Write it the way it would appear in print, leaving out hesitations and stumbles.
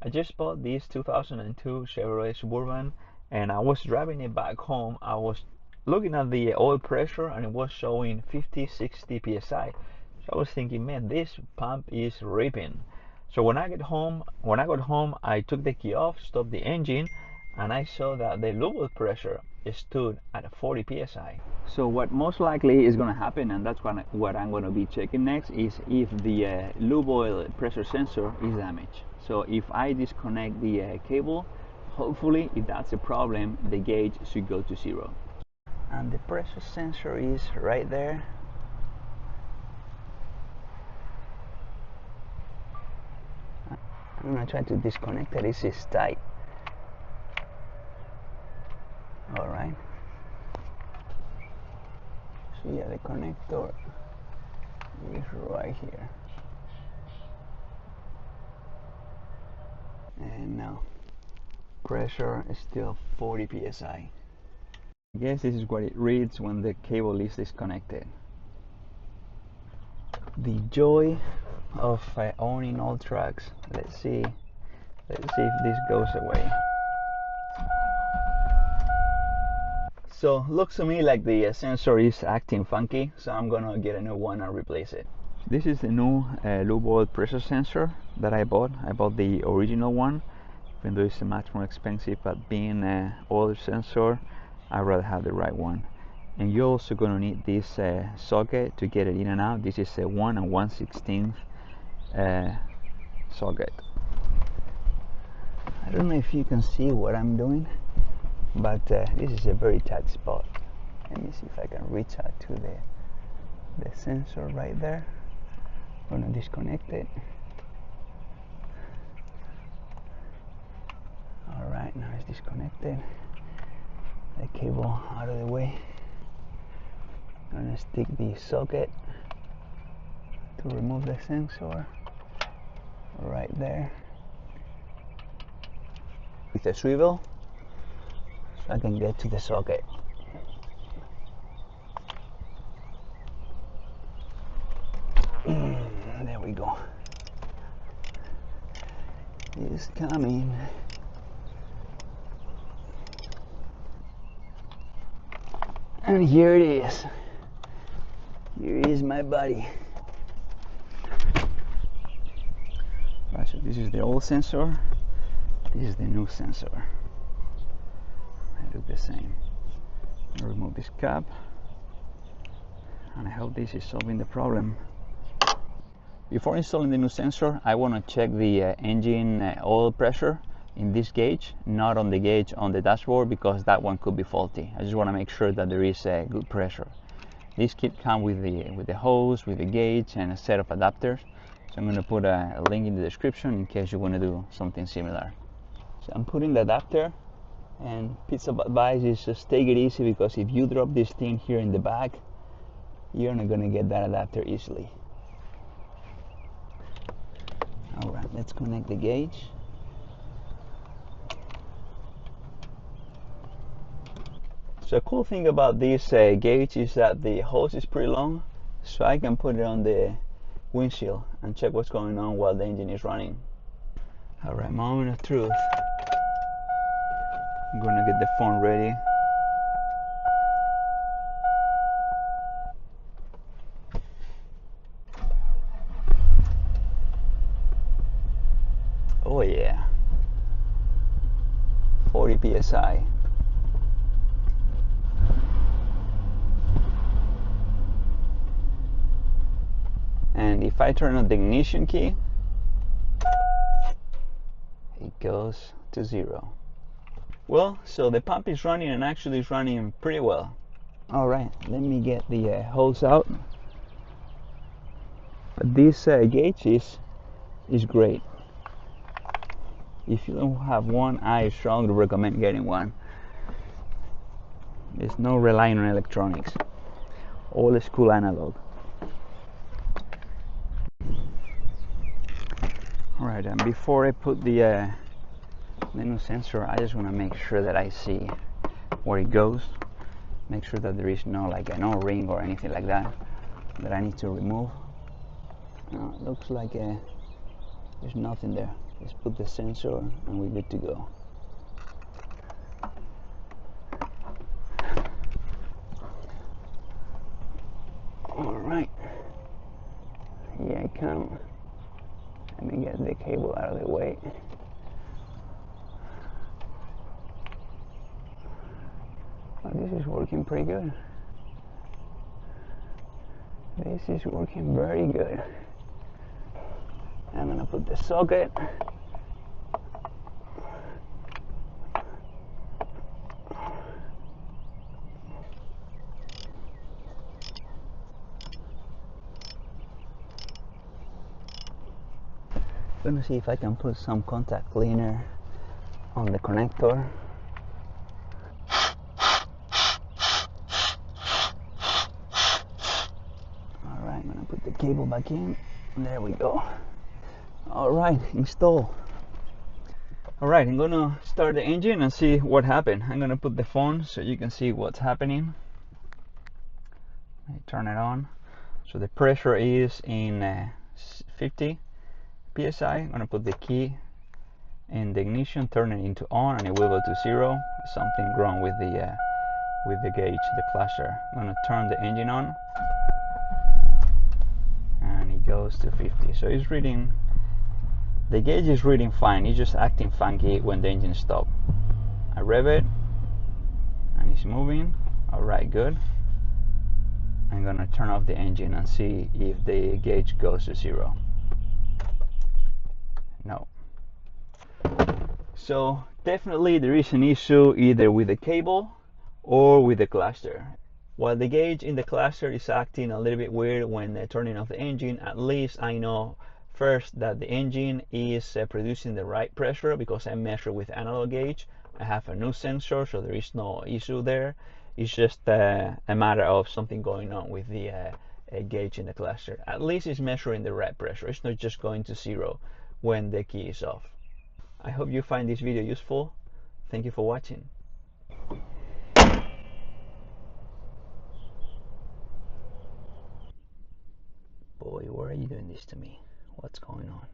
I just bought this 2002 Chevrolet Suburban, and I was driving it back home. I was looking at the oil pressure, and it was showing 50-60 psi. So I was thinking, man, this pump is ripping. So when I got home, I took the key off, stopped the engine, and I saw that the lube oil pressure stood at 40 psi. So what most likely is going to happen, and that's what I'm going to be checking next, is if the lube oil pressure sensor is damaged. So if I disconnect the cable, hopefully if that's a problem, the gauge should go to 0. And the pressure sensor is right there. I'm going to try to disconnect it. This is tight. Alright. So yeah, the connector is right here. And now pressure is still 40 psi. I guess this is what it reads when the cable is disconnected. The joy of owning old trucks. Let's see if this goes away. So looks to me like the sensor is acting funky, so I'm gonna get a new one and replace it. This is the new lube oil pressure sensor that I bought. I bought the original one, even though it's much more expensive, but being an oil sensor, I'd rather have the right one. And you're also gonna need this socket to get it in and out. This is a 1 1/16 socket. I don't know if you can see what I'm doing, but this is a very tight spot. Let me see if I can reach out to the sensor right there. I'm gonna disconnect it. Alright, now it's disconnected. The cable out of the way. I'm gonna stick the socket to remove the sensor right there with a swivel, so I can get to the socket. There we go. It's coming. And here it is. Here is my buddy. Right, so this is the old sensor. This is the new sensor. I do the same. I remove this cap, and I hope this is solving the problem. Before installing the new sensor, I want to check the engine oil pressure in this gauge, not on the gauge on the dashboard, because that one could be faulty. I just want to make sure that there is a good pressure. This kit comes with the hose, with the gauge, and a set of adapters. So I'm going to put a link in the description in case you want to do something similar. So I'm putting the adapter, and piece of advice is just take it easy, because if you drop this thing here in the back, you're not going to get that adapter easily. Alright, let's connect the gauge. So a cool thing about this gauge is that the hose is pretty long, so I can put it on the windshield and check what's going on while the engine is running. Alright, moment of truth. I'm gonna get the phone ready. Oh yeah, 40 psi. And if I turn on the ignition key, it goes to 0. Well, so the pump is running, and actually is running pretty well. Alright, let me get the hose out. But this gauge is great. If you don't have one, I strongly recommend getting one. There's no relying on electronics. Old school analog. Alright, and before I put the new sensor, I just want to make sure that I see where it goes. Make sure that there is no ring or anything like that I need to remove. It looks like there's nothing there. Just put the sensor and we're good to go. Alright, here I come. Let me get the cable out of the way. Oh, this is working pretty good. This is working very good. I'm gonna put the socket. I'm gonna see if I can put some contact cleaner on the connector. Alright, I'm gonna put the cable back in. There we go. Alright, install. Alright, I'm gonna start the engine and see what happened. I'm gonna put the phone so you can see what's happening. I turn it on. So the pressure is in 50 psi. I'm gonna put the key in the ignition, turn it into on, and it will go to 0. Something wrong with the gauge, the cluster. I'm gonna turn the engine on, and it goes to 50. So it's reading. The gauge is reading fine. It's just acting funky when the engine stops. I rev it, and it's moving. All right, good. I'm gonna turn off the engine and see if the gauge goes to 0. No. So definitely there is an issue either with the cable or with the cluster. While the gauge in the cluster is acting a little bit weird when turning off the engine, at least I know first that the engine is producing the right pressure because I measure with analog gauge. I have a new sensor, so there is no issue there. It's just a matter of something going on with the gauge in the cluster. At least it's measuring the right pressure. It's not just going to 0 when the key is off. I hope you find this video useful. Thank you for watching. Boy, why are you doing this to me? What's going on?